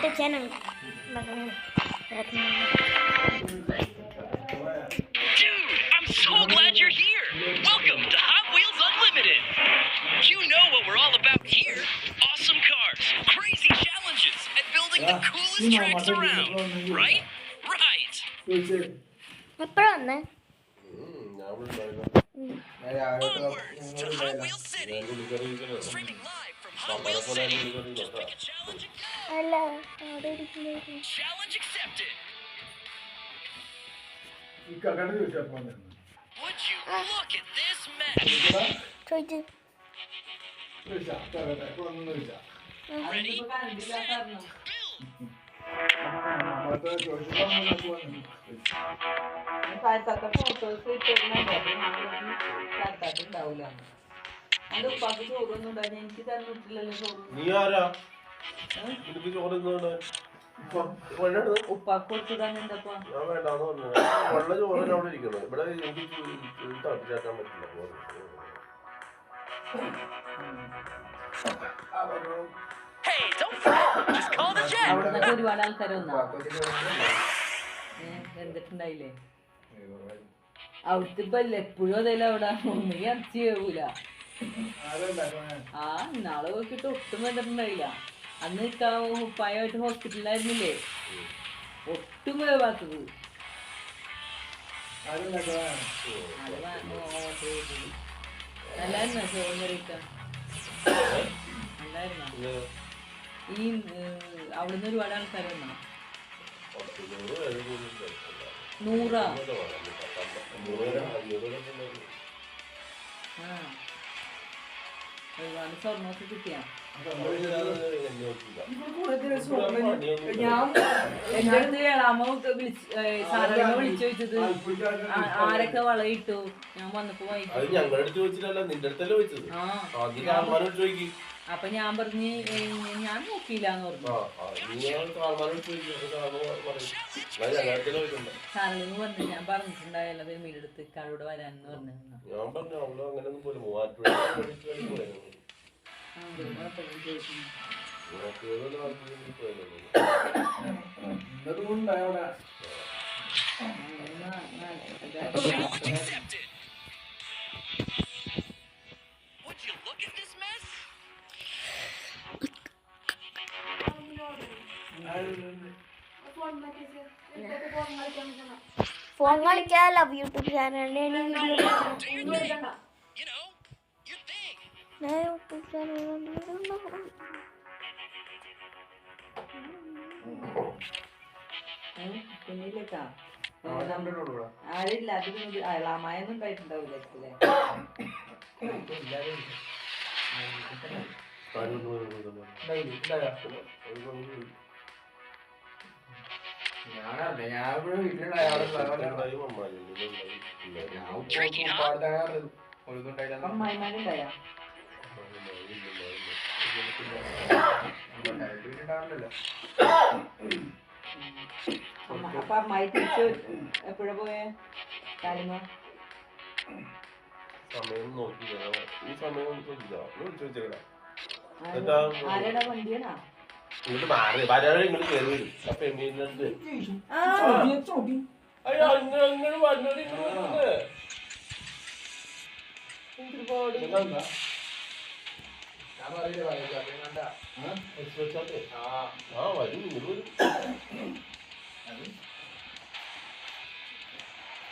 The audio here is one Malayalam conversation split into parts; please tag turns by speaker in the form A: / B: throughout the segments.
A: YouTube channel.
B: Dude, I'm so glad you're here. Welcome to Hot Wheels Unlimited. You know what we're all about here. Awesome cars, crazy challenges, and building the coolest tracks around. Right? Right.
A: എപ്പോഴാ വന്നേ?
B: Onwards to Hot Wheels City. Streaming live from Hot Wheels City. Just pick a challenge and go.
A: അല്ല, അവിടെ ഇരിക്കുന്നു.
B: Challenge accepted. Would you look at this mess?
A: ചോദിച്ചു.
B: Ready? Set, build.
C: ഫോട്ടോസ് ഉണ്ടാവില്ല. അത് ഉപ്പാക്ക് ചോറൊന്നും ഉണ്ടായിരുന്നു. എനിക്ക് തന്നിട്ടില്ലല്ലോ ചോറ്. ഉപ്പാക്ക് കൊടുത്തു തന്നെ എന്തപ്പാ
B: Hey, don't fret. Just call the jet.
C: അവിടുന്ന് ഒരുപാട് ആൾക്കാർ വന്നാ എന്തിട്ടുണ്ടായില്ലേ അവിടുത്തെ ഇപ്പൊ എപ്പോഴും അതല്ല അവിടെ ഒന്നും ഇറച്ചി വേവൂല. ആ നാളെ നോക്കിട്ട് ഒട്ടും വന്നിട്ടുണ്ടായില്ല. അന്ന് ഉപ്പായമായിട്ട് ഹോസ്പിറ്റലിലായിരുന്നില്ലേ, ഒട്ടും വേവാത്തത്. നല്ലായിരുന്നോ ചോറും കറിയൊക്കെ? നല്ലായിരുന്നോ? ഈ അവിടുന്ന് ഒരുപാട് ആൾക്കാർ വന്നോ? 100 ഒരുപാട് സ്വർണ്ണമൊക്കെ കിട്ടിയാ? എന്റെ അടുത്ത് ഏളാമ്മ സാറിനെ വിളിച്ചു ചോദിച്ചത് ആരൊക്കെ വളയിട്ടു. ഞാൻ വന്നപ്പോ അപ്പൊ ഞാൻ പറഞ്ഞ് ഞാൻ നോക്കിയില്ലാന്ന് പറഞ്ഞു. സാറിന് പറഞ്ഞു ഞാൻ പറഞ്ഞിട്ടുണ്ടായല്ലോ മീനെടുത്ത് ഇക്കാളോട് വരാനെന്ന് പറഞ്ഞു.
B: Challenge accepted. Would you look at this mess?
A: Phone കളിക്കാല്ല യൂട്യൂബ് ചാനലിന്റെ
B: Do your thing. You know, your thing.
A: YouTube channel
C: പിന്നിലേക്കാ ആരില്ല. അത് അയളാമായൊന്നും ഉണ്ടായിട്ടുണ്ടാവില്ല അല്ലേ? അമ്മായിമാരുണ്ടായ അപ്പൊ അമ്മായി തിരിച്ച് എപ്പോഴാ പോയേ? കാര്യമ ആരുടെ വണ്ടിയാണോ?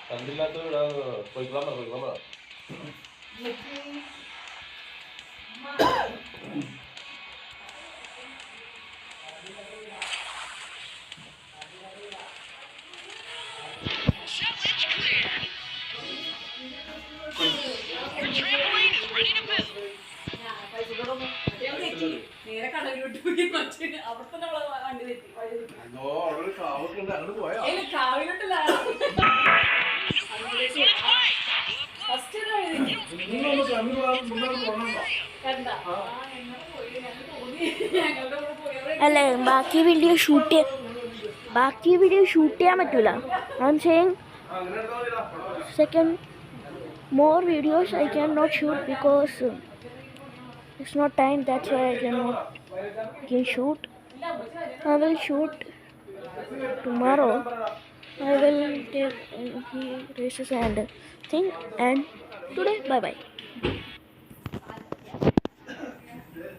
D: കണ്ടില്ലാത്ത പോയിക്കളാ
B: Challenge clear. Your trampoline is ready to build.
C: നേരെ കടലിലോട്ട് പോയി അവിടെ തന്നെ വണ്ടി തെറ്റി കാവിലോട്ടല്ല ഫസ്റ്റ്
A: അല്ല ബാക്കി വീഡിയോ ഷൂട്ട് ചെയ്യാൻ പറ്റൂല. I am saying second more videos I cannot shoot because it's not time. That's why I can shoot. I will shoot tomorrow. I will take he races and thing and today bye bye.